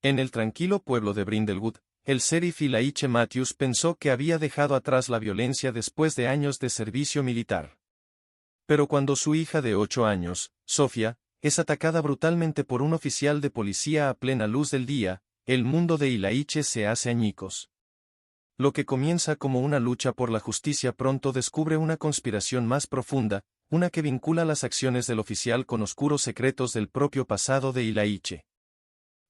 En el tranquilo pueblo de Brindlewood, el sheriff Ilaiche Matthews pensó que había dejado atrás la violencia después de años de servicio militar. Pero cuando su hija de 8 años, Sophia, es atacada brutalmente por un oficial de policía a plena luz del día, el mundo de Ilaiche se hace añicos. Lo que comienza como una lucha por la justicia pronto descubre una conspiración más profunda, una que vincula las acciones del oficial con oscuros secretos del propio pasado de Ilaiche.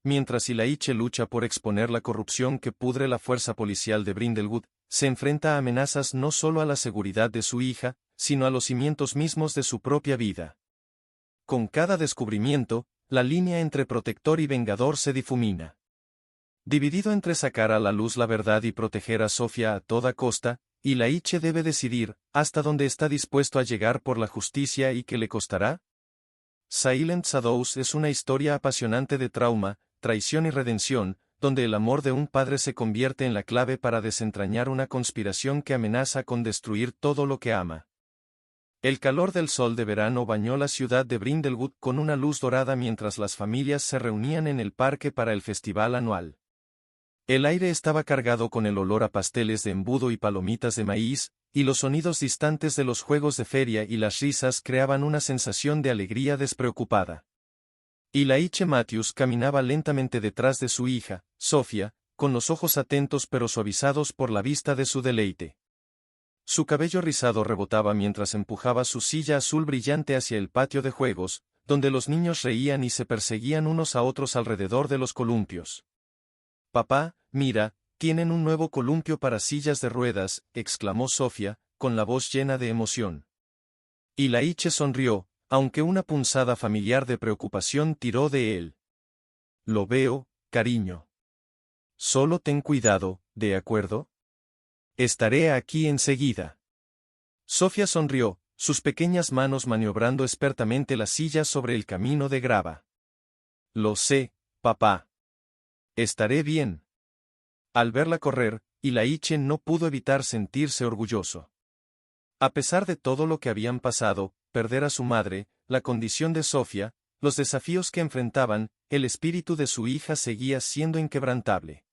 Mientras Ilaiche lucha por exponer la corrupción que pudre la fuerza policial de Brindlewood, se enfrenta a amenazas no solo a la seguridad de su hija, sino a los cimientos mismos de su propia vida. Con cada descubrimiento, la línea entre protector y vengador se difumina. Dividido entre sacar a la luz la verdad y proteger a Sophia a toda costa, Ilaiche debe decidir hasta dónde está dispuesto a llegar por la justicia y qué le costará. Silent Shadows es una historia apasionante de trauma, traición y redención, donde el amor de un padre se convierte en la clave para desentrañar una conspiración que amenaza con destruir todo lo que ama. El calor del sol de verano bañó la ciudad de Brindlewood con una luz dorada mientras las familias se reunían en el parque para el festival anual. El aire estaba cargado con el olor a pasteles de embudo y palomitas de maíz, y los sonidos distantes de los juegos de feria y las risas creaban una sensación de alegría despreocupada. Ilaiche Matthews caminaba lentamente detrás de su hija, Sophia, con los ojos atentos pero suavizados por la vista de su deleite. Su cabello rizado rebotaba mientras empujaba su silla azul brillante hacia el patio de juegos, donde los niños reían y se perseguían unos a otros alrededor de los columpios. «Papá, mira, tienen un nuevo columpio para sillas de ruedas», exclamó Sophia, con la voz llena de emoción. Ilaiche sonrió, aunque una punzada familiar de preocupación tiró de él. «Lo veo, cariño. Solo ten cuidado, ¿de acuerdo? Estaré aquí enseguida». Sophia sonrió, sus pequeñas manos maniobrando expertamente la silla sobre el camino de grava. «Lo sé, papá. Estaré bien». Al verla correr, Ilaiche no pudo evitar sentirse orgulloso. A pesar de todo lo que habían pasado, perder a su madre, la condición de Sophia, los desafíos que enfrentaban, el espíritu de su hija seguía siendo inquebrantable.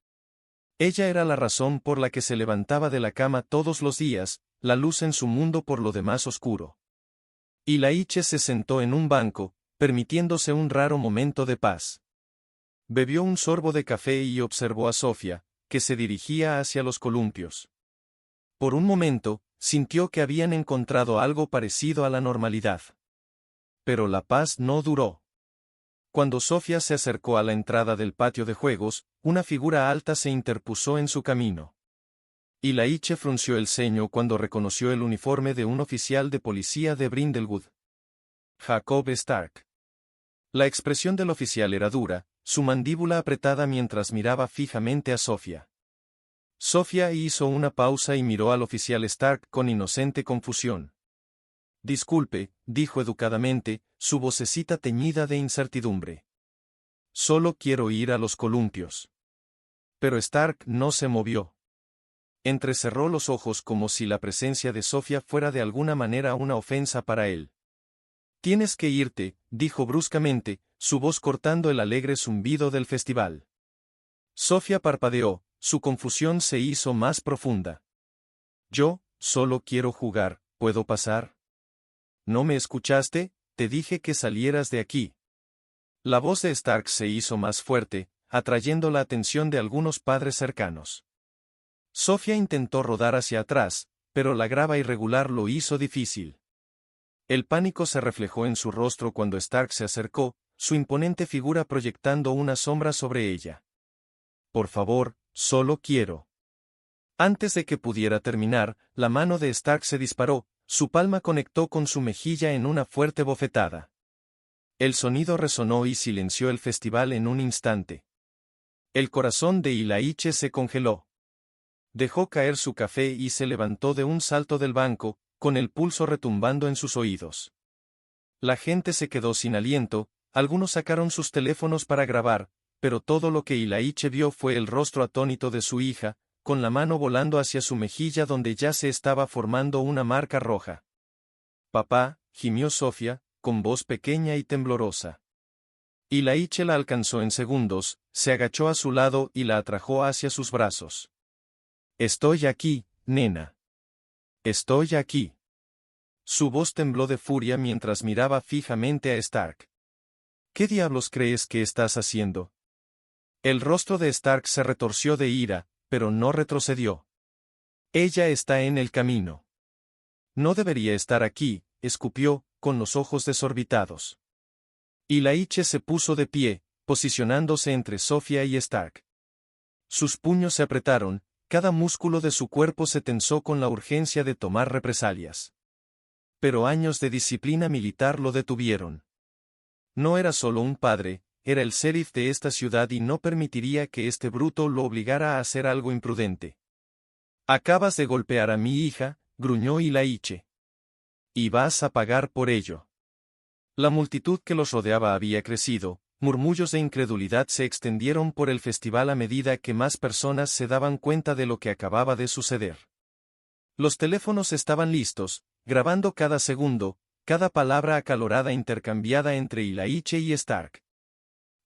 Ella era la razón por la que se levantaba de la cama todos los días, la luz en su mundo por lo demás oscuro. Ilaiche se sentó en un banco, permitiéndose un raro momento de paz. Bebió un sorbo de café y observó a Sophia, que se dirigía hacia los columpios. Por un momento, sintió que habían encontrado algo parecido a la normalidad. Pero la paz no duró. Cuando Sophia se acercó a la entrada del patio de juegos, una figura alta se interpuso en su camino. Ilaiche frunció el ceño cuando reconoció el uniforme de un oficial de policía de Brindlewood. Jacob Stark. La expresión del oficial era dura, su mandíbula apretada mientras miraba fijamente a Sophia. Sophia hizo una pausa y miró al oficial Stark con inocente confusión. «Disculpe», dijo educadamente, su vocecita teñida de incertidumbre. «Solo quiero ir a los columpios». Pero Stark no se movió. Entrecerró los ojos como si la presencia de Sophia fuera de alguna manera una ofensa para él. «Tienes que irte», dijo bruscamente, su voz cortando el alegre zumbido del festival. Sophia parpadeó, su confusión se hizo más profunda. «Yo, solo quiero jugar, ¿puedo pasar?» «¿No me escuchaste? Te dije que salieras de aquí». La voz de Stark se hizo más fuerte, atrayendo la atención de algunos padres cercanos. Sophia intentó rodar hacia atrás, pero la grava irregular lo hizo difícil. El pánico se reflejó en su rostro cuando Stark se acercó, su imponente figura proyectando una sombra sobre ella. «Por favor, solo quiero». Antes de que pudiera terminar, la mano de Stark se disparó, su palma conectó con su mejilla en una fuerte bofetada. El sonido resonó y silenció el festival en un instante. El corazón de Ilaiche se congeló. Dejó caer su café y se levantó de un salto del banco, con el pulso retumbando en sus oídos. La gente se quedó sin aliento, algunos sacaron sus teléfonos para grabar, pero todo lo que Ilaiche vio fue el rostro atónito de su hija, con la mano volando hacia su mejilla donde ya se estaba formando una marca roja. «Papá», gimió Sophia, con voz pequeña y temblorosa. Ilaiche la alcanzó en segundos, se agachó a su lado y la atrajo hacia sus brazos. «Estoy aquí, nena. Estoy aquí». Su voz tembló de furia mientras miraba fijamente a Stark. «¿Qué diablos crees que estás haciendo?» El rostro de Stark se retorció de ira, pero no retrocedió. «Ella está en el camino. No debería estar aquí», escupió, con los ojos desorbitados. Ilaiche se puso de pie, posicionándose entre Sofía y Stark. Sus puños se apretaron, cada músculo de su cuerpo se tensó con la urgencia de tomar represalias. Pero años de disciplina militar lo detuvieron. No era solo un padre, era el sheriff de esta ciudad y no permitiría que este bruto lo obligara a hacer algo imprudente. «Acabas de golpear a mi hija», gruñó Ilaiche. «Y vas a pagar por ello». La multitud que los rodeaba había crecido, murmullos de incredulidad se extendieron por el festival a medida que más personas se daban cuenta de lo que acababa de suceder. Los teléfonos estaban listos, grabando cada segundo, cada palabra acalorada intercambiada entre Ilaiche y Stark.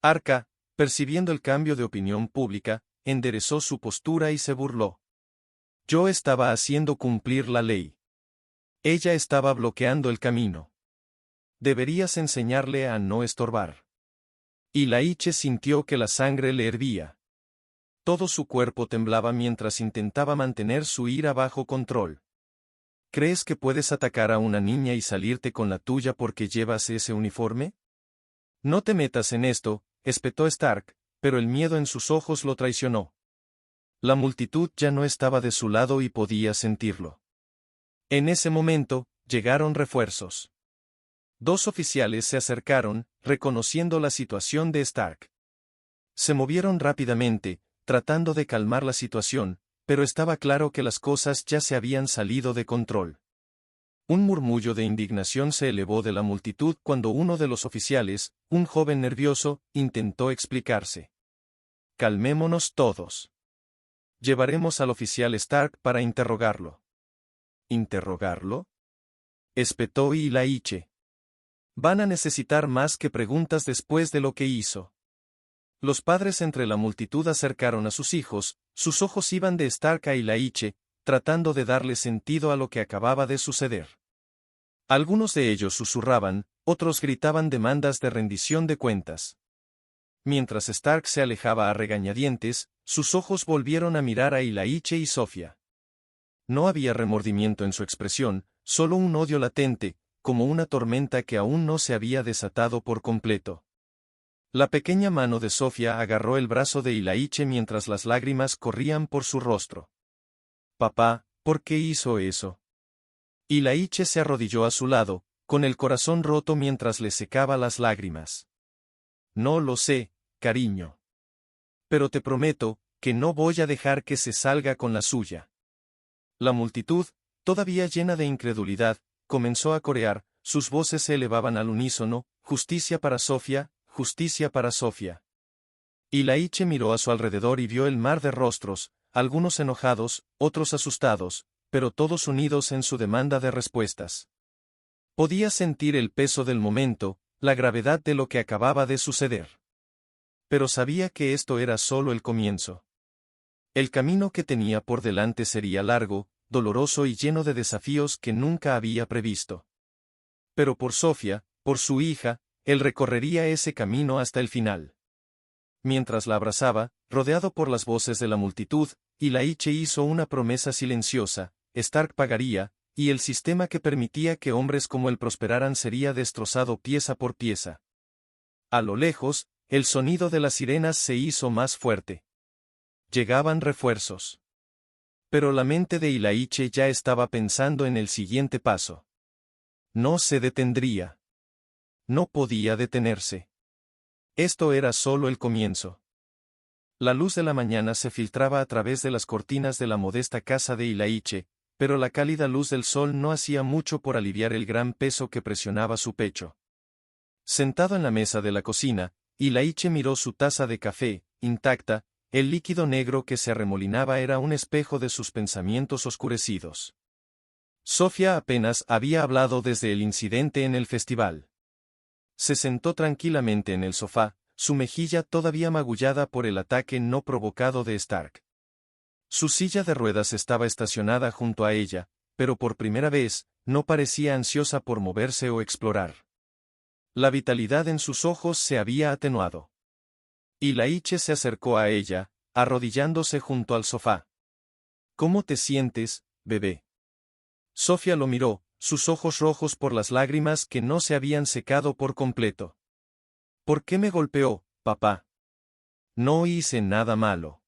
Arca, percibiendo el cambio de opinión pública, enderezó su postura y se burló. «Yo estaba haciendo cumplir la ley. Ella estaba bloqueando el camino. Deberías enseñarle a no estorbar». Ilaiche sintió que la sangre le hervía. Todo su cuerpo temblaba mientras intentaba mantener su ira bajo control. «¿Crees que puedes atacar a una niña y salirte con la tuya porque llevas ese uniforme? No te metas en esto», espetó Stark, pero el miedo en sus ojos lo traicionó. La multitud ya no estaba de su lado y podía sentirlo. En ese momento, llegaron refuerzos. 2 oficiales se acercaron, reconociendo la situación de Stark. Se movieron rápidamente, tratando de calmar la situación, pero estaba claro que las cosas ya se habían salido de control. Un murmullo de indignación se elevó de la multitud cuando uno de los oficiales, un joven nervioso, intentó explicarse. «Calmémonos todos. Llevaremos al oficial Stark para interrogarlo». «¿Interrogarlo?», espetó Ilaiche. «Van a necesitar más que preguntas después de lo que hizo». Los padres entre la multitud acercaron a sus hijos, sus ojos iban de Stark a Ilaiche, tratando de darle sentido a lo que acababa de suceder. Algunos de ellos susurraban, otros gritaban demandas de rendición de cuentas. Mientras Stark se alejaba a regañadientes, sus ojos volvieron a mirar a Ilaiche y Sofía. No había remordimiento en su expresión, solo un odio latente, como una tormenta que aún no se había desatado por completo. La pequeña mano de Sofía agarró el brazo de Ilaiche mientras las lágrimas corrían por su rostro. «Papá, ¿por qué hizo eso?». Ilaiche se arrodilló a su lado, con el corazón roto mientras le secaba las lágrimas. «No lo sé, cariño. Pero te prometo, que no voy a dejar que se salga con la suya». La multitud, todavía llena de incredulidad, comenzó a corear, sus voces se elevaban al unísono: «Justicia para Sofía, justicia para Sofía». Ilaiche miró a su alrededor y vio el mar de rostros, algunos enojados, otros asustados, pero todos unidos en su demanda de respuestas. Podía sentir el peso del momento, la gravedad de lo que acababa de suceder. Pero sabía que esto era solo el comienzo. El camino que tenía por delante sería largo, doloroso y lleno de desafíos que nunca había previsto. Pero por Sofía, por su hija, él recorrería ese camino hasta el final. Mientras la abrazaba, rodeado por las voces de la multitud, Ilaiche hizo una promesa silenciosa: Stark pagaría, y el sistema que permitía que hombres como él prosperaran sería destrozado pieza por pieza. A lo lejos, el sonido de las sirenas se hizo más fuerte. Llegaban refuerzos. Pero la mente de Ilaiche ya estaba pensando en el siguiente paso. No se detendría. No podía detenerse. Esto era solo el comienzo. La luz de la mañana se filtraba a través de las cortinas de la modesta casa de Ilaiche, pero la cálida luz del sol no hacía mucho por aliviar el gran peso que presionaba su pecho. Sentado en la mesa de la cocina, Ilaiche miró su taza de café, intacta. El líquido negro que se arremolinaba era un espejo de sus pensamientos oscurecidos. Sofía apenas había hablado desde el incidente en el festival. Se sentó tranquilamente en el sofá, su mejilla todavía magullada por el ataque no provocado de Stark. Su silla de ruedas estaba estacionada junto a ella, pero por primera vez, no parecía ansiosa por moverse o explorar. La vitalidad en sus ojos se había atenuado. Y Laiche se acercó a ella, arrodillándose junto al sofá. ¿Cómo te sientes, bebé? Sofía lo miró, sus ojos rojos por las lágrimas que no se habían secado por completo. ¿Por qué me golpeó, papá? No hice nada malo.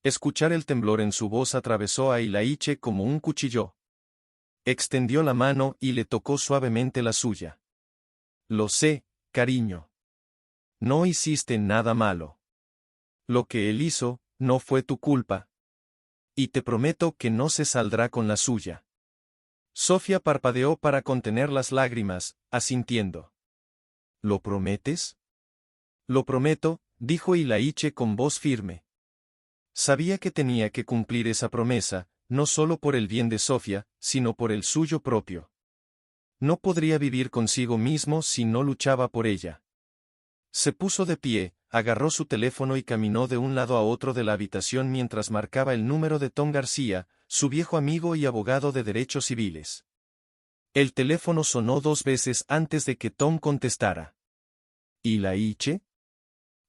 Escuchar el temblor en su voz atravesó a Laiche como un cuchillo. Extendió la mano y le tocó suavemente la suya. Lo sé, cariño. No hiciste nada malo. Lo que él hizo, no fue tu culpa. Y te prometo que no se saldrá con la suya. Sofía parpadeó para contener las lágrimas, asintiendo. ¿Lo prometes? Lo prometo, dijo Laiche con voz firme. Sabía que tenía que cumplir esa promesa, no solo por el bien de Sofía, sino por el suyo propio. No podría vivir consigo mismo si no luchaba por ella. Se puso de pie, agarró su teléfono y caminó de un lado a otro de la habitación mientras marcaba el número de Tom García, su viejo amigo y abogado de derechos civiles. El teléfono sonó 2 veces antes de que Tom contestara. ¿Y Laiche?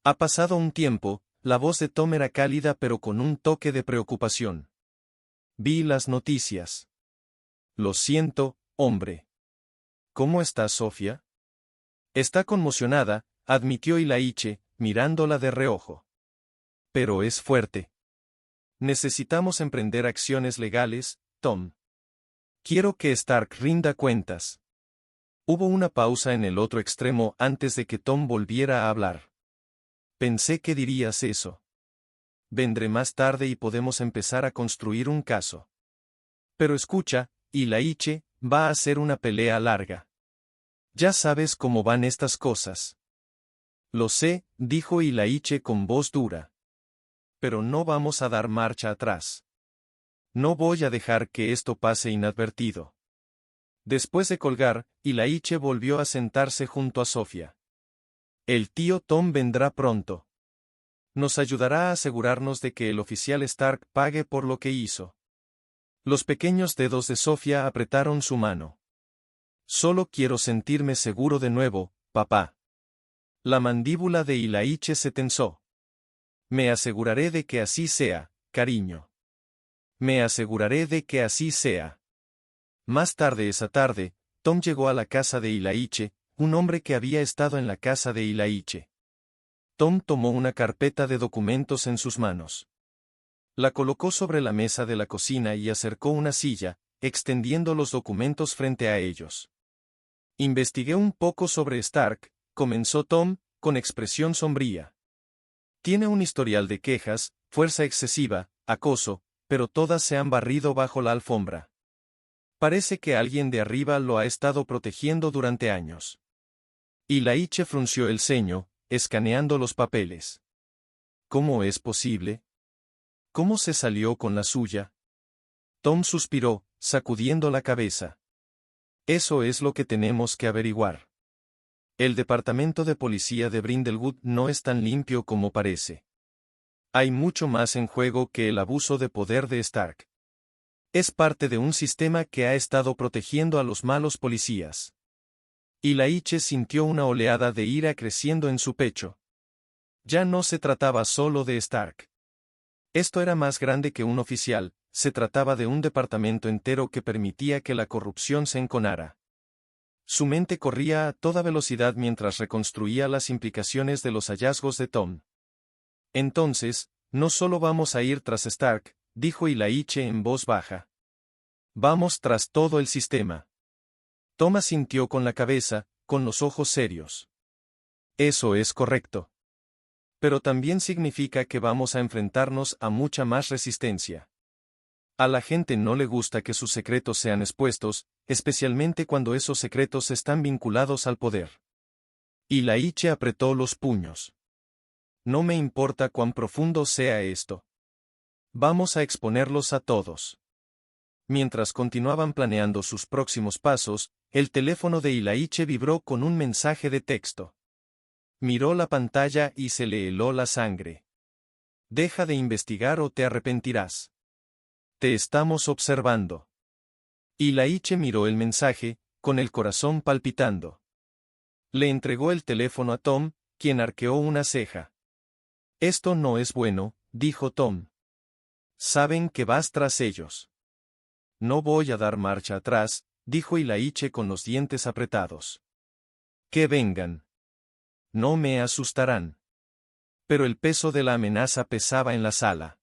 Ha pasado un tiempo, la voz de Tom era cálida pero con un toque de preocupación. Vi las noticias. Lo siento, hombre. ¿Cómo está Sofía? Está conmocionada, admitió Laiche, mirándola de reojo. Pero es fuerte. Necesitamos emprender acciones legales, Tom. Quiero que Stark rinda cuentas. Hubo una pausa en el otro extremo antes de que Tom volviera a hablar. Pensé que dirías eso. Vendré más tarde y podemos empezar a construir un caso. Pero escucha, Laiche, va a ser una pelea larga. Ya sabes cómo van estas cosas. Lo sé, dijo Laiche con voz dura. Pero no vamos a dar marcha atrás. No voy a dejar que esto pase inadvertido. Después de colgar, Laiche volvió a sentarse junto a Sofía. El tío Tom vendrá pronto. Nos ayudará a asegurarnos de que el oficial Stark pague por lo que hizo. Los pequeños dedos de Sofía apretaron su mano. Solo quiero sentirme seguro de nuevo, papá. La mandíbula de Laiche se tensó. Me aseguraré de que así sea, cariño. Me aseguraré de que así sea. Más tarde esa tarde, Tom llegó a la casa de Laiche, un hombre que había estado en la casa de Laiche. Tom tomó una carpeta de documentos en sus manos. La colocó sobre la mesa de la cocina y acercó una silla, extendiendo los documentos frente a ellos. Investigué un poco sobre Stark, comenzó Tom, con expresión sombría. Tiene un historial de quejas, fuerza excesiva, acoso, pero todas se han barrido bajo la alfombra. Parece que alguien de arriba lo ha estado protegiendo durante años. Laiche frunció el ceño, escaneando los papeles. ¿Cómo es posible? ¿Cómo se salió con la suya? Tom suspiró, sacudiendo la cabeza. Eso es lo que tenemos que averiguar. El departamento de policía de Brindlewood no es tan limpio como parece. Hay mucho más en juego que el abuso de poder de Stark. Es parte de un sistema que ha estado protegiendo a los malos policías. Laiche sintió una oleada de ira creciendo en su pecho. Ya no se trataba solo de Stark. Esto era más grande que un oficial, se trataba de un departamento entero que permitía que la corrupción se enconara. Su mente corría a toda velocidad mientras reconstruía las implicaciones de los hallazgos de Tom. Entonces, no solo vamos a ir tras Stark, dijo Laiche en voz baja. Vamos tras todo el sistema. Tom asintió con la cabeza, con los ojos serios. Eso es correcto. Pero también significa que vamos a enfrentarnos a mucha más resistencia. A la gente no le gusta que sus secretos sean expuestos, especialmente cuando esos secretos están vinculados al poder. Laiche apretó los puños. No me importa cuán profundo sea esto. Vamos a exponerlos a todos. Mientras continuaban planeando sus próximos pasos, el teléfono de Ilaiche vibró con un mensaje de texto. Miró la pantalla y se le heló la sangre. Deja de investigar o te arrepentirás. Te estamos observando. Ilaiche miró el mensaje, con el corazón palpitando. Le entregó el teléfono a Tom, quien arqueó una ceja. Esto no es bueno, dijo Tom. Saben que vas tras ellos. No voy a dar marcha atrás, dijo Ilaiche con los dientes apretados. Que vengan. No me asustarán. Pero el peso de la amenaza pesaba en la sala.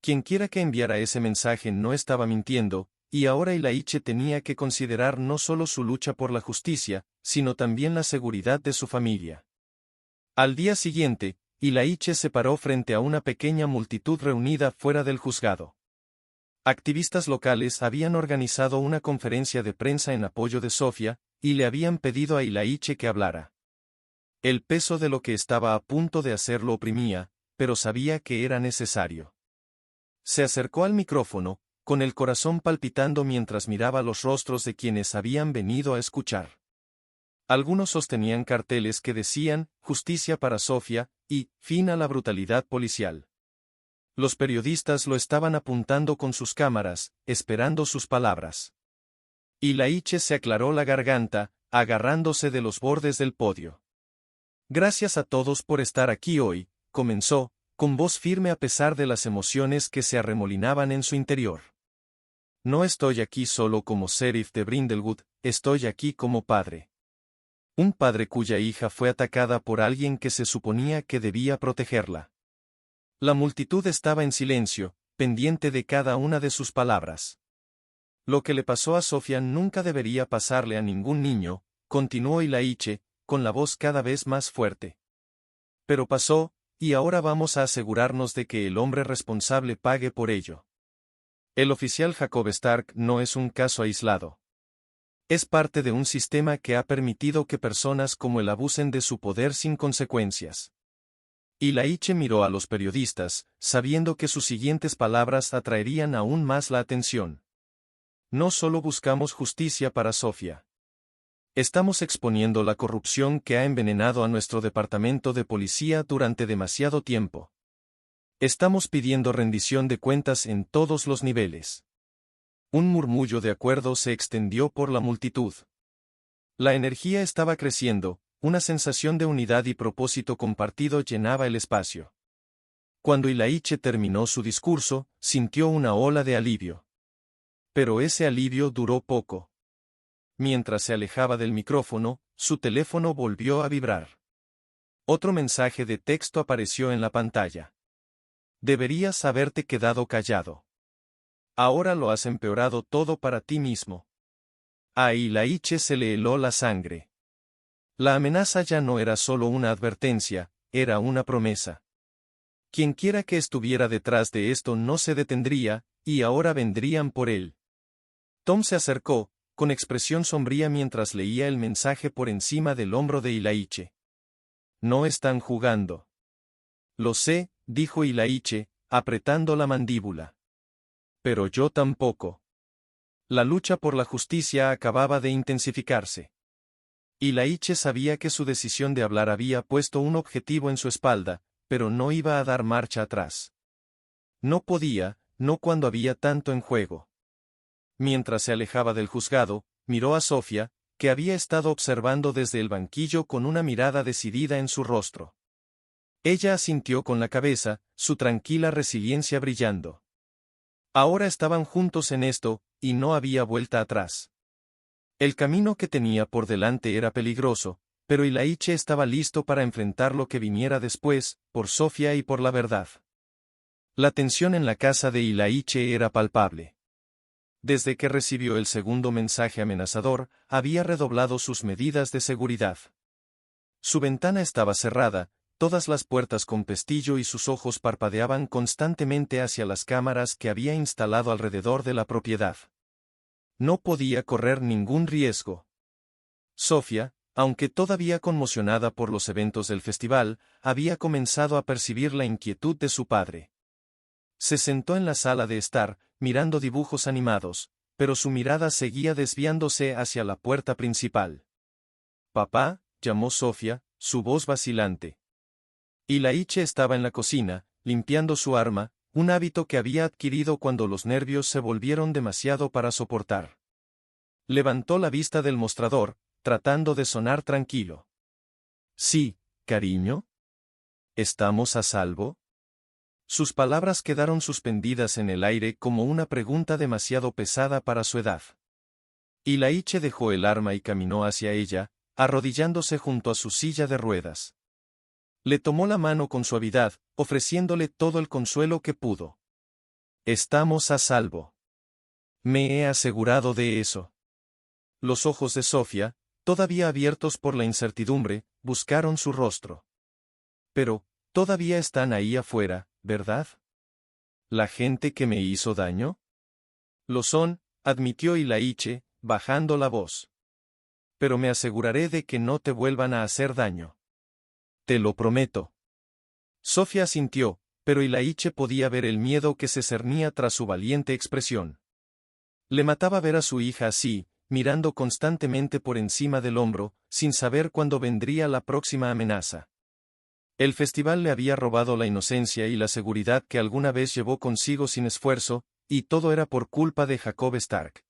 Quienquiera que enviara ese mensaje no estaba mintiendo, y ahora Ilaiche tenía que considerar no solo su lucha por la justicia, sino también la seguridad de su familia. Al día siguiente, Ilaiche se paró frente a una pequeña multitud reunida fuera del juzgado. Activistas locales habían organizado una conferencia de prensa en apoyo de Sofía, y le habían pedido a Ilaiche que hablara. El peso de lo que estaba a punto de hacer lo oprimía, pero sabía que era necesario. Se acercó al micrófono, con el corazón palpitando mientras miraba los rostros de quienes habían venido a escuchar. Algunos sostenían carteles que decían, justicia para Sofía, y, fin a la brutalidad policial. Los periodistas lo estaban apuntando con sus cámaras, esperando sus palabras. Ilaiche se aclaró la garganta, agarrándose de los bordes del podio. Gracias a todos por estar aquí hoy, comenzó, con voz firme a pesar de las emociones que se arremolinaban en su interior. No estoy aquí solo como sheriff de Brindlewood, estoy aquí como padre. Un padre cuya hija fue atacada por alguien que se suponía que debía protegerla. La multitud estaba en silencio, pendiente de cada una de sus palabras. Lo que le pasó a Sofía nunca debería pasarle a ningún niño, continuó Ilaiche, con la voz cada vez más fuerte. Pero pasó, y ahora vamos a asegurarnos de que el hombre responsable pague por ello. El oficial Jacob Stark no es un caso aislado. Es parte de un sistema que ha permitido que personas como él abusen de su poder sin consecuencias. Ilaiche miró a los periodistas, sabiendo que sus siguientes palabras atraerían aún más la atención. No solo buscamos justicia para Sofía. Estamos exponiendo la corrupción que ha envenenado a nuestro departamento de policía durante demasiado tiempo. Estamos pidiendo rendición de cuentas en todos los niveles. Un murmullo de acuerdo se extendió por la multitud. La energía estaba creciendo, una sensación de unidad y propósito compartido llenaba el espacio. Cuando Ilaiche terminó su discurso, sintió una ola de alivio. Pero ese alivio duró poco. Mientras se alejaba del micrófono, su teléfono volvió a vibrar. Otro mensaje de texto apareció en la pantalla. Deberías haberte quedado callado. Ahora lo has empeorado todo para ti mismo. A Ilaiche se le heló la sangre. La amenaza ya no era solo una advertencia, era una promesa. Quienquiera que estuviera detrás de esto no se detendría, y ahora vendrían por él. Tom se acercó, con expresión sombría mientras leía el mensaje por encima del hombro de Ilaiche. No están jugando. Lo sé, dijo Ilaiche, apretando la mandíbula. Pero yo tampoco. La lucha por la justicia acababa de intensificarse. Ilaiche sabía que su decisión de hablar había puesto un objetivo en su espalda, pero no iba a dar marcha atrás. No podía, no cuando había tanto en juego. Mientras se alejaba del juzgado, miró a Sofía, que había estado observando desde el banquillo con una mirada decidida en su rostro. Ella asintió con la cabeza, su tranquila resiliencia brillando. Ahora estaban juntos en esto, y no había vuelta atrás. El camino que tenía por delante era peligroso, pero Ilaiche estaba listo para enfrentar lo que viniera después, por Sofía y por la verdad. La tensión en la casa de Ilaiche era palpable. Desde que recibió el segundo mensaje amenazador, había redoblado sus medidas de seguridad. Su ventana estaba cerrada, todas las puertas con pestillo y sus ojos parpadeaban constantemente hacia las cámaras que había instalado alrededor de la propiedad. No podía correr ningún riesgo. Sofía, aunque todavía conmocionada por los eventos del festival, había comenzado a percibir la inquietud de su padre. Se sentó en la sala de estar, mirando dibujos animados, pero su mirada seguía desviándose hacia la puerta principal. «Papá», llamó Sofía, su voz vacilante. Ilaiche estaba en la cocina, limpiando su arma, un hábito que había adquirido cuando los nervios se volvieron demasiado para soportar. Levantó la vista del mostrador, tratando de sonar tranquilo. «Sí, cariño. ¿Estamos a salvo?» Sus palabras quedaron suspendidas en el aire como una pregunta demasiado pesada para su edad. Ilaiche dejó el arma y caminó hacia ella, arrodillándose junto a su silla de ruedas. Le tomó la mano con suavidad, ofreciéndole todo el consuelo que pudo. «Estamos a salvo. Me he asegurado de eso». Los ojos de Sofía, todavía abiertos por la incertidumbre, buscaron su rostro. «Pero, todavía están ahí afuera, ¿verdad? ¿La gente que me hizo daño?» «Lo son», admitió Ilaiche, bajando la voz. «Pero me aseguraré de que no te vuelvan a hacer daño. Te lo prometo». Sofía asintió, pero Ilaiche podía ver el miedo que se cernía tras su valiente expresión. Le mataba ver a su hija así, mirando constantemente por encima del hombro, sin saber cuándo vendría la próxima amenaza. El festival le había robado la inocencia y la seguridad que alguna vez llevó consigo sin esfuerzo, y todo era por culpa de Jacob Stark.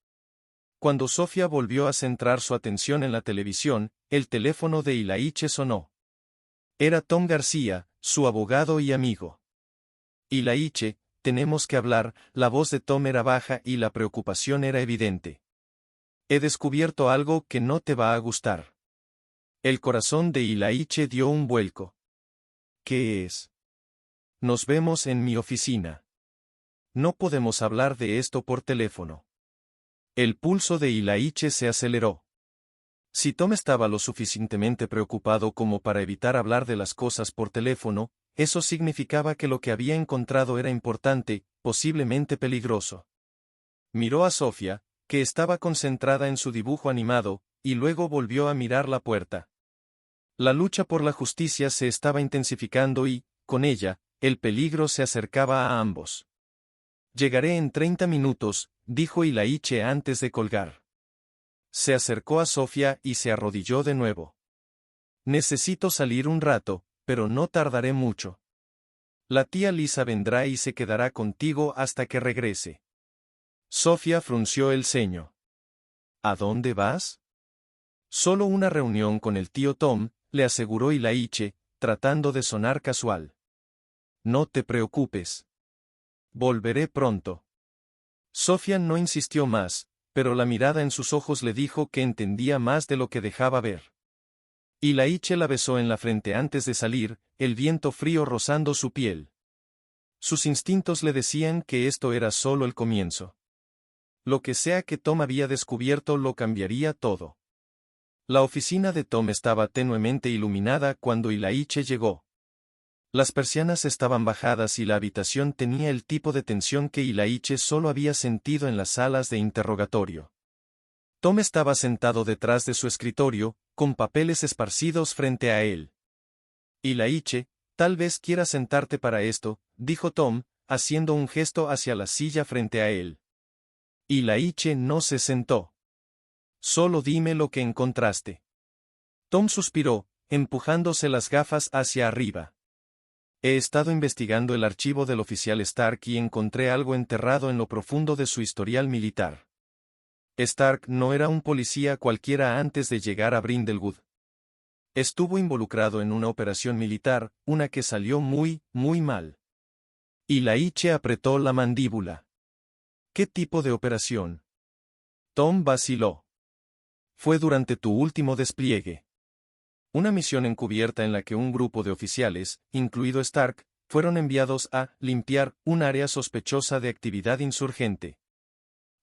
Cuando Sofía volvió a centrar su atención en la televisión, el teléfono de Ilaiche sonó. Era Tom García, su abogado y amigo. «Ilaiche, tenemos que hablar», la voz de Tom era baja y la preocupación era evidente. «He descubierto algo que no te va a gustar». El corazón de Ilaiche dio un vuelco. «¿Qué es?» «Nos vemos en mi oficina. No podemos hablar de esto por teléfono». El pulso de Ilaiche se aceleró. Si Tom estaba lo suficientemente preocupado como para evitar hablar de las cosas por teléfono, eso significaba que lo que había encontrado era importante, posiblemente peligroso. Miró a Sofía, que estaba concentrada en su dibujo animado, y luego volvió a mirar la puerta. La lucha por la justicia se estaba intensificando y, con ella, el peligro se acercaba a ambos. «Llegaré en 30 minutos», dijo Ilaiche antes de colgar. Se acercó a Sofía y se arrodilló de nuevo. «Necesito salir un rato, pero no tardaré mucho. La tía Lisa vendrá y se quedará contigo hasta que regrese». Sofía frunció el ceño. «¿A dónde vas?» «Solo una reunión con el tío Tom», le aseguró Ilaiche, tratando de sonar casual. «No te preocupes. Volveré pronto». Sofía no insistió más, pero la mirada en sus ojos le dijo que entendía más de lo que dejaba ver. Ilaiche la besó en la frente antes de salir, el viento frío rozando su piel. Sus instintos le decían que esto era solo el comienzo. Lo que sea que Tom había descubierto lo cambiaría todo. La oficina de Tom estaba tenuemente iluminada cuando Ilaiche llegó. Las persianas estaban bajadas y la habitación tenía el tipo de tensión que Ilaiche solo había sentido en las salas de interrogatorio. Tom estaba sentado detrás de su escritorio, con papeles esparcidos frente a él. «Ilaiche, tal vez quieras sentarte para esto», dijo Tom, haciendo un gesto hacia la silla frente a él. Ilaiche no se sentó. «Solo dime lo que encontraste». Tom suspiró, empujándose las gafas hacia arriba. «He estado investigando el archivo del oficial Stark y encontré algo enterrado en lo profundo de su historial militar. Stark no era un policía cualquiera antes de llegar a Brindlewood. Estuvo involucrado en una operación militar, una que salió muy mal». Ilaiche apretó la mandíbula. «¿Qué tipo de operación?» Tom vaciló. «Fue durante tu último despliegue. Una misión encubierta en la que un grupo de oficiales, incluido Stark, fueron enviados a limpiar un área sospechosa de actividad insurgente.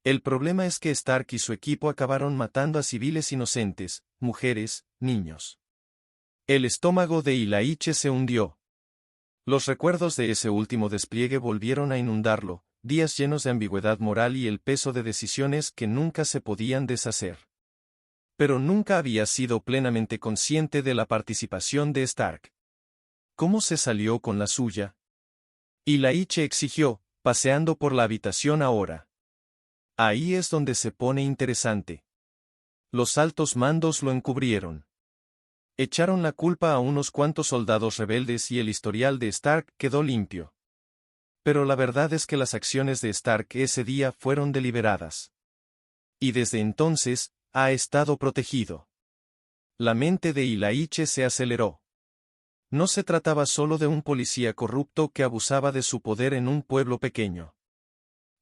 El problema es que Stark y su equipo acabaron matando a civiles inocentes, mujeres, niños». El estómago de Ilaiche se hundió. Los recuerdos de ese último despliegue volvieron a inundarlo, días llenos de ambigüedad moral y el peso de decisiones que nunca se podían deshacer. Pero nunca había sido plenamente consciente de la participación de Stark. ¿Cómo se salió con la suya? Ilaiche exigió, paseando por la habitación ahora. Ahí es donde se pone interesante. Los altos mandos lo encubrieron. Echaron la culpa a unos cuantos soldados rebeldes y el historial de Stark quedó limpio. Pero la verdad es que las acciones de Stark ese día fueron deliberadas. Y desde entonces, ha estado protegido. La mente de Ilaiche se aceleró. No se trataba solo de un policía corrupto que abusaba de su poder en un pueblo pequeño.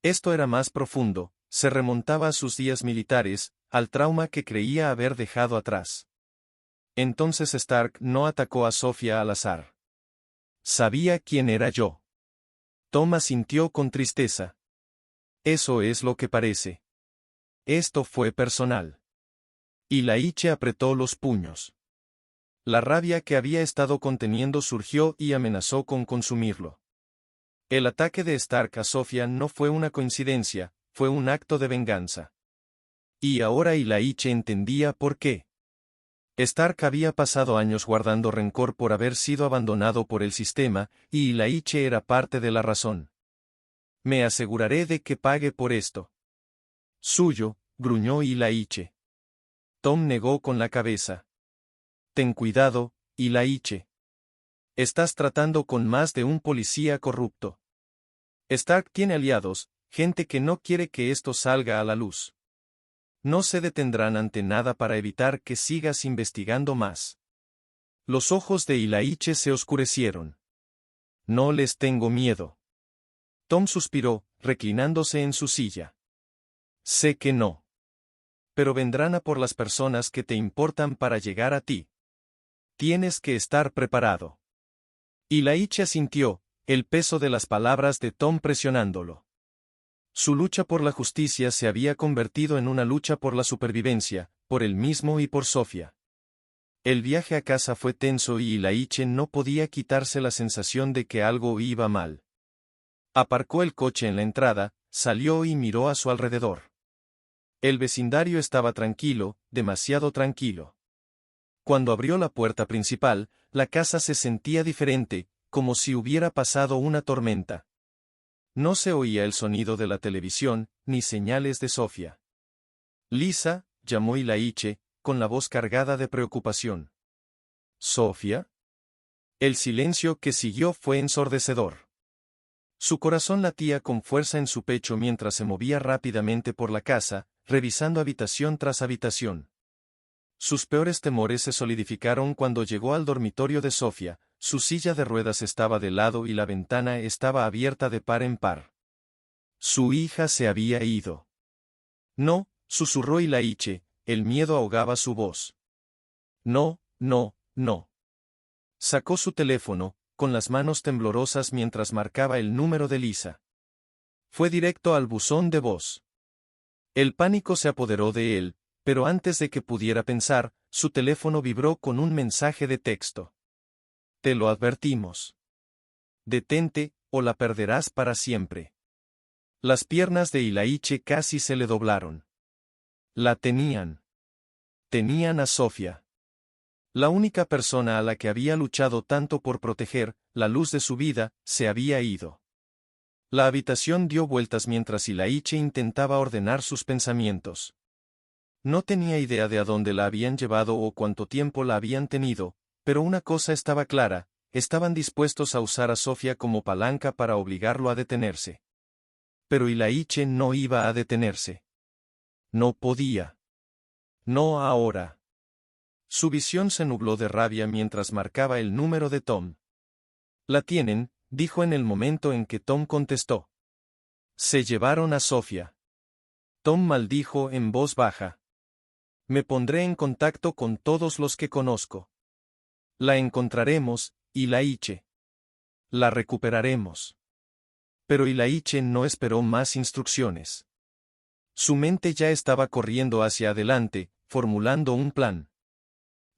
Esto era más profundo, se remontaba a sus días militares, al trauma que creía haber dejado atrás. Entonces Stark no atacó a Sofía al azar. Sabía quién era yo. Tom asintió con tristeza. Eso es lo que parece. Esto fue personal. Ilaiche apretó los puños. La rabia que había estado conteniendo surgió y amenazó con consumirlo. El ataque de Stark a Sofía no fue una coincidencia, fue un acto de venganza. Y ahora Ilaiche entendía por qué. Stark había pasado años guardando rencor por haber sido abandonado por el sistema, y Ilaiche era parte de la razón. Me aseguraré de que pague por esto. Suyo, gruñó Ilaiche. Tom negó con la cabeza. Ten cuidado, Ilaiche. Estás tratando con más de un policía corrupto. Stark tiene aliados, gente que no quiere que esto salga a la luz. No se detendrán ante nada para evitar que sigas investigando más. Los ojos de Ilaiche se oscurecieron. No les tengo miedo. Tom suspiró, reclinándose en su silla. Sé que no. Pero vendrán a por las personas que te importan para llegar a ti. Tienes que estar preparado. Ilaiche asintió, el peso de las palabras de Tom presionándolo. Su lucha por la justicia se había convertido en una lucha por la supervivencia, por él mismo y por Sofía. El viaje a casa fue tenso y Ilaiche no podía quitarse la sensación de que algo iba mal. Aparcó el coche en la entrada, salió y miró a su alrededor. El vecindario estaba tranquilo, demasiado tranquilo. Cuando abrió la puerta principal, la casa se sentía diferente, como si hubiera pasado una tormenta. No se oía el sonido de la televisión, ni señales de Sofía. Lisa, llamó Ilaiche, con la voz cargada de preocupación. ¿Sofía? El silencio que siguió fue ensordecedor. Su corazón latía con fuerza en su pecho mientras se movía rápidamente por la casa, revisando habitación tras habitación. Sus peores temores se solidificaron cuando llegó al dormitorio de Sofía. Su silla de ruedas estaba de lado y la ventana estaba abierta de par en par. Su hija se había ido. No, susurró Ilaiche, el miedo ahogaba su voz. No, no, no. Sacó su teléfono, con las manos temblorosas mientras marcaba el número de Lisa. Fue directo al buzón de voz. El pánico se apoderó de él, pero antes de que pudiera pensar, su teléfono vibró con un mensaje de texto. Te lo advertimos. Detente, o la perderás para siempre. Las piernas de Ilaiche casi se le doblaron. La tenían. Tenían a Sofía. La única persona a la que había luchado tanto por proteger, la luz de su vida, se había ido. La habitación dio vueltas mientras Ilaiche intentaba ordenar sus pensamientos. No tenía idea de a dónde la habían llevado o cuánto tiempo la habían tenido, pero una cosa estaba clara, estaban dispuestos a usar a Sofía como palanca para obligarlo a detenerse. Pero Ilaiche no iba a detenerse. No podía. No ahora. Su visión se nubló de rabia mientras marcaba el número de Tom. La tienen, dijo en el momento en que Tom contestó. Se llevaron a Sofía. Tom maldijo en voz baja. Me pondré en contacto con todos los que conozco. La encontraremos, Ilaiche. La recuperaremos. Pero Ilaiche no esperó más instrucciones. Su mente ya estaba corriendo hacia adelante, formulando un plan.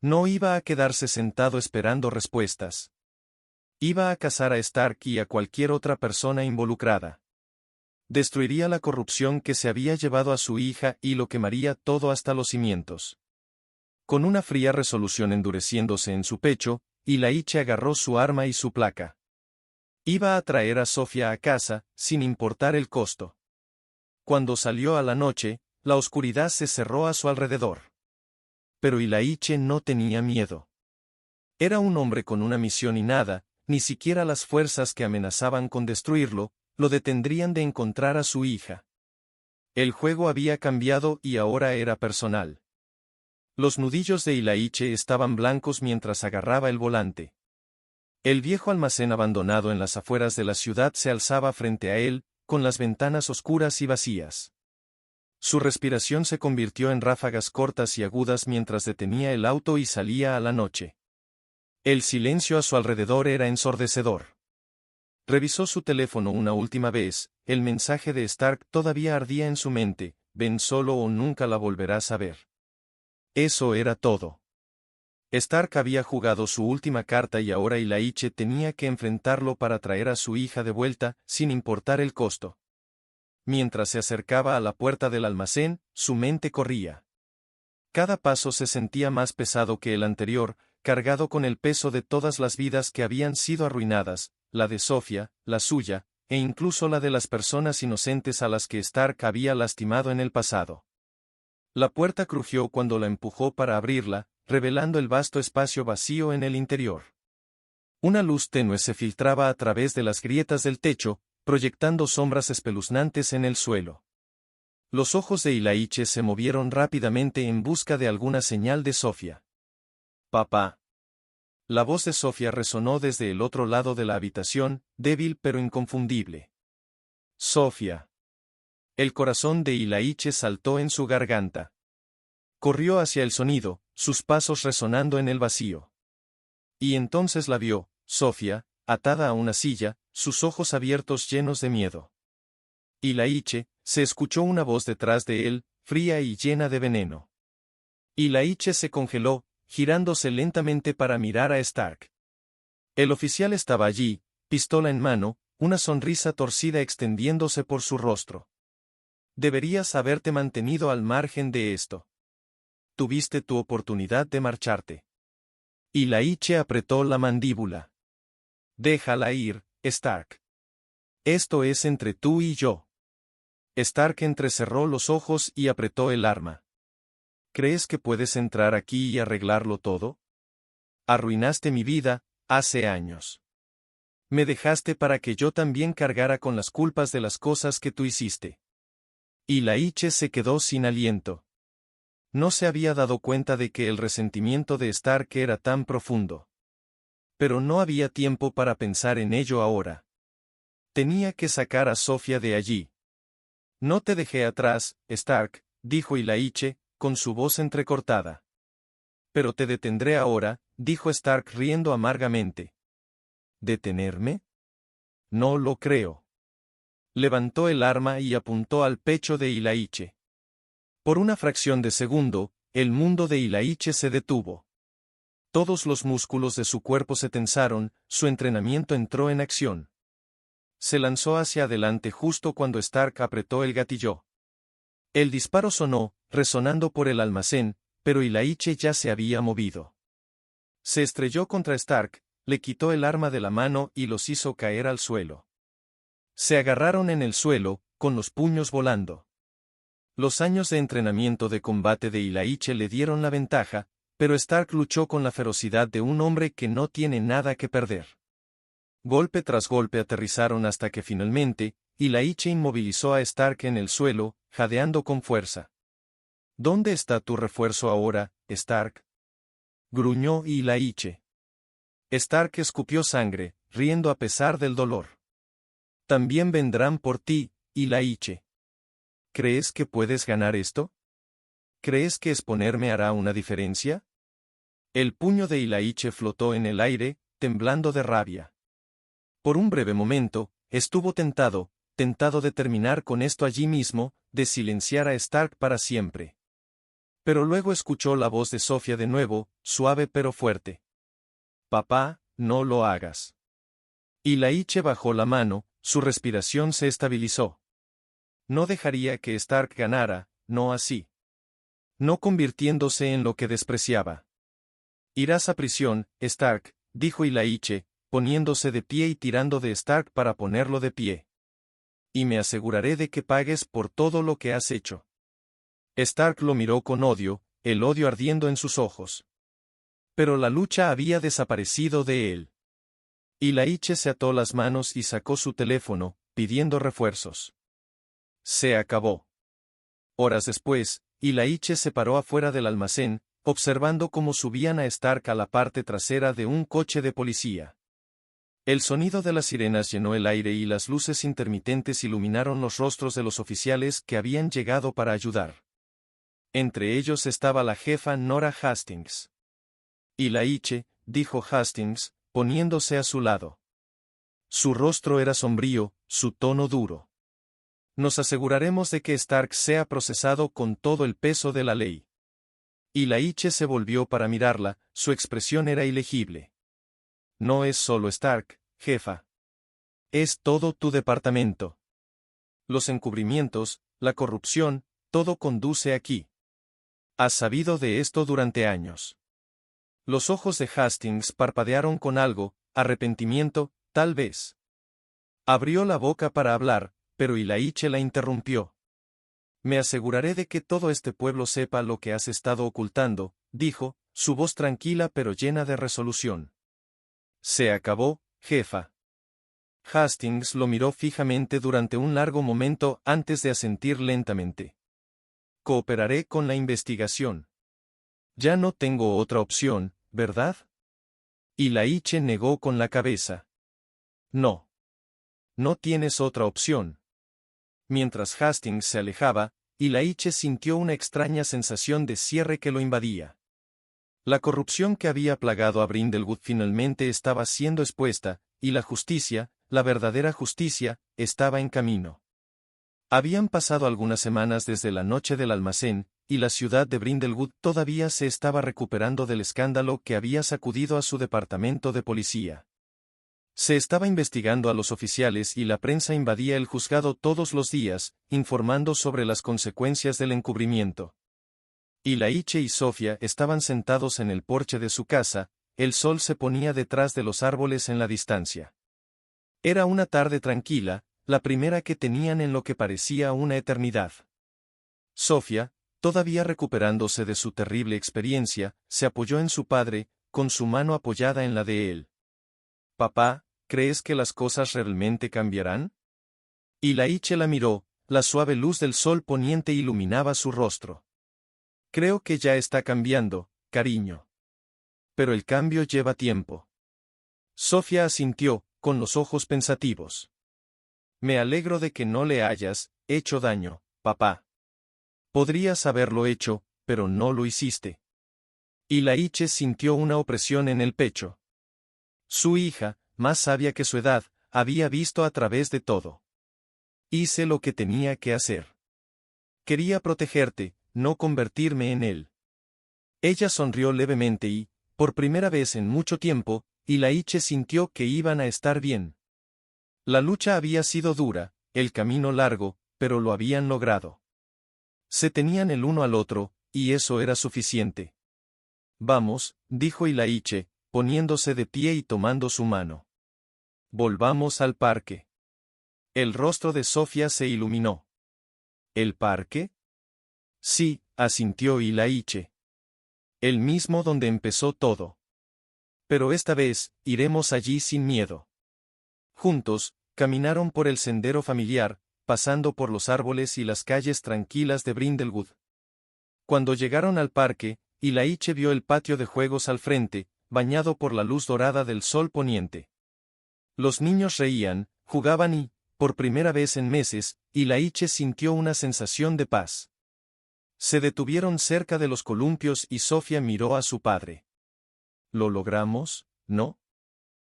No iba a quedarse sentado esperando respuestas. Iba a cazar a Stark y a cualquier otra persona involucrada. Destruiría la corrupción que se había llevado a su hija y lo quemaría todo hasta los cimientos. Con una fría resolución endureciéndose en su pecho, Ilaiche agarró su arma y su placa. Iba a traer a Sofía a casa, sin importar el costo. Cuando salió a la noche, la oscuridad se cerró a su alrededor. Pero Ilaiche no tenía miedo. Era un hombre con una misión y nada, ni siquiera las fuerzas que amenazaban con destruirlo, lo detendrían de encontrar a su hija. El juego había cambiado y ahora era personal. Los nudillos de Ilaiche estaban blancos mientras agarraba el volante. El viejo almacén abandonado en las afueras de la ciudad se alzaba frente a él, con las ventanas oscuras y vacías. Su respiración se convirtió en ráfagas cortas y agudas mientras detenía el auto y salía a la noche. El silencio a su alrededor era ensordecedor. Revisó su teléfono una última vez, el mensaje de Stark todavía ardía en su mente: ven solo o nunca la volverás a ver. Eso era todo. Stark había jugado su última carta y ahora Ilaiche tenía que enfrentarlo para traer a su hija de vuelta, sin importar el costo. Mientras se acercaba a la puerta del almacén, su mente corría. Cada paso se sentía más pesado que el anterior, cargado con el peso de todas las vidas que habían sido arruinadas, la de Sofía, la suya, e incluso la de las personas inocentes a las que Stark había lastimado en el pasado. La puerta crujió cuando la empujó para abrirla, revelando el vasto espacio vacío en el interior. Una luz tenue se filtraba a través de las grietas del techo, proyectando sombras espeluznantes en el suelo. Los ojos de Ilaiche se movieron rápidamente en busca de alguna señal de Sofía. «Papá». La voz de Sofía resonó desde el otro lado de la habitación, débil pero inconfundible. «Sofía». El corazón de Ilaiche saltó en su garganta. Corrió hacia el sonido, sus pasos resonando en el vacío. Y entonces la vio, Sofía, atada a una silla, sus ojos abiertos llenos de miedo. Ilaiche, se escuchó una voz detrás de él, fría y llena de veneno. Ilaiche se congeló, girándose lentamente para mirar a Stark. El oficial estaba allí, pistola en mano, una sonrisa torcida extendiéndose por su rostro. Deberías haberte mantenido al margen de esto. Tuviste tu oportunidad de marcharte. Ilaiche apretó la mandíbula. Déjala ir, Stark. Esto es entre tú y yo. Stark entrecerró los ojos y apretó el arma. ¿Crees que puedes entrar aquí y arreglarlo todo? Arruinaste mi vida, hace años. Me dejaste para que yo también cargara con las culpas de las cosas que tú hiciste. Ilaiche se quedó sin aliento. No se había dado cuenta de que el resentimiento de Stark era tan profundo. Pero no había tiempo para pensar en ello ahora. Tenía que sacar a Sofía de allí. No te dejé atrás, Stark, dijo Ilaiche, con su voz entrecortada. Pero te detendré ahora, dijo Stark riendo amargamente. ¿Detenerme? No lo creo. Levantó el arma y apuntó al pecho de Ilaiche. Por una fracción de segundo, el mundo de Ilaiche se detuvo. Todos los músculos de su cuerpo se tensaron, su entrenamiento entró en acción. Se lanzó hacia adelante justo cuando Stark apretó el gatillo. El disparo sonó, resonando por el almacén, pero Ilaiche ya se había movido. Se estrelló contra Stark, le quitó el arma de la mano y los hizo caer al suelo. Se agarraron en el suelo, con los puños volando. Los años de entrenamiento de combate de Ilaiche le dieron la ventaja, pero Stark luchó con la ferocidad de un hombre que no tiene nada que perder. Golpe tras golpe aterrizaron hasta que finalmente, Ilaiche inmovilizó a Stark en el suelo, jadeando con fuerza. ¿Dónde está tu refuerzo ahora, Stark? Gruñó Ilaiche. Stark escupió sangre, riendo a pesar del dolor. También vendrán por ti, Ilaiche. ¿Crees que puedes ganar esto? ¿Crees que exponerme hará una diferencia? El puño de Ilaiche flotó en el aire, temblando de rabia. Por un breve momento, estuvo tentado de terminar con esto allí mismo, de silenciar a Stark para siempre. Pero luego escuchó la voz de Sofía de nuevo, suave pero fuerte. Papá, no lo hagas. Ilaiche bajó la mano, su respiración se estabilizó. No dejaría que Stark ganara, no así. No convirtiéndose en lo que despreciaba. Irás a prisión, Stark, dijo Ilaiche, poniéndose de pie y tirando de Stark para ponerlo de pie. Y me aseguraré de que pagues por todo lo que has hecho. Stark lo miró con odio, el odio ardiendo en sus ojos. Pero la lucha había desaparecido de él. Y Laiche se ató las manos y sacó su teléfono, pidiendo refuerzos. Se acabó. Horas después, Laiche se paró afuera del almacén, observando cómo subían a Stark a la parte trasera de un coche de policía. El sonido de las sirenas llenó el aire y las luces intermitentes iluminaron los rostros de los oficiales que habían llegado para ayudar. Entre ellos estaba la jefa Nora Hastings. Laiche, dijo Hastings, poniéndose a su lado. Su rostro era sombrío, su tono duro. Nos aseguraremos de que Stark sea procesado con todo el peso de la ley. Laiche se volvió para mirarla, su expresión era ilegible. No es solo Stark, jefa. Es todo tu departamento. Los encubrimientos, la corrupción, todo conduce aquí. Has sabido de esto durante años. Los ojos de Hastings parpadearon con algo, arrepentimiento, tal vez. Abrió la boca para hablar, pero Laiche la interrumpió. Me aseguraré de que todo este pueblo sepa lo que has estado ocultando, dijo, su voz tranquila pero llena de resolución. Se acabó, jefa. Hastings lo miró fijamente durante un largo momento antes de asentir lentamente. Cooperaré con la investigación. Ya no tengo otra opción, ¿verdad? Laiche negó con la cabeza. No. No tienes otra opción. Mientras Hastings se alejaba, Laiche sintió una extraña sensación de cierre que lo invadía. La corrupción que había plagado a Brindlewood finalmente estaba siendo expuesta, y la justicia, la verdadera justicia, estaba en camino. Habían pasado algunas semanas desde la noche del almacén, y la ciudad de Brindlewood todavía se estaba recuperando del escándalo que había sacudido a su departamento de policía. Se estaba investigando a los oficiales y la prensa invadía el juzgado todos los días, informando sobre las consecuencias del encubrimiento. Laiche y Sofía estaban sentados en el porche de su casa, el sol se ponía detrás de los árboles en la distancia. Era una tarde tranquila, la primera que tenían en lo que parecía una eternidad. Sofía, todavía recuperándose de su terrible experiencia, se apoyó en su padre, con su mano apoyada en la de él. Papá, ¿crees que las cosas realmente cambiarán? Laiche la miró, la suave luz del sol poniente iluminaba su rostro. Creo que ya está cambiando, cariño. Pero el cambio lleva tiempo. Sofía asintió, con los ojos pensativos. Me alegro de que no le hayas hecho daño, papá. Podrías haberlo hecho, pero no lo hiciste. Laiche sintió una opresión en el pecho. Su hija, más sabia que su edad, había visto a través de todo. Hice lo que tenía que hacer. Quería protegerte, no convertirme en él. Ella sonrió levemente y, por primera vez en mucho tiempo, Laiche sintió que iban a estar bien. La lucha había sido dura, el camino largo, pero lo habían logrado. Se tenían el uno al otro, y eso era suficiente. Vamos, dijo Laiche, poniéndose de pie y tomando su mano. Volvamos al parque. El rostro de Sofía se iluminó. ¿El parque? Sí, asintió Laiche. El mismo donde empezó todo. Pero esta vez, iremos allí sin miedo. Juntos, caminaron por el sendero familiar, pasando por los árboles y las calles tranquilas de Brindlewood. Cuando llegaron al parque, Laiche vio el patio de juegos al frente, bañado por la luz dorada del sol poniente. Los niños reían, jugaban y, por primera vez en meses, Laiche sintió una sensación de paz. Se detuvieron cerca de los columpios y Sofía miró a su padre. ¿Lo logramos, no?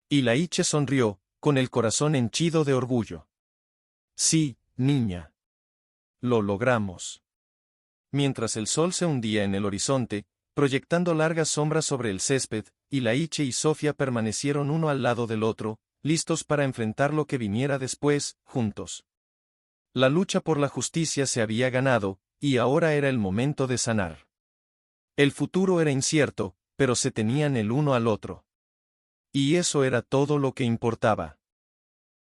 Laiche sonrió, con el corazón henchido de orgullo. Sí, niña. Lo logramos. Mientras el sol se hundía en el horizonte, proyectando largas sombras sobre el césped, Laiche y Sofía permanecieron uno al lado del otro, listos para enfrentar lo que viniera después, juntos. La lucha por la justicia se había ganado, y ahora era el momento de sanar. El futuro era incierto, pero se tenían el uno al otro. Y eso era todo lo que importaba.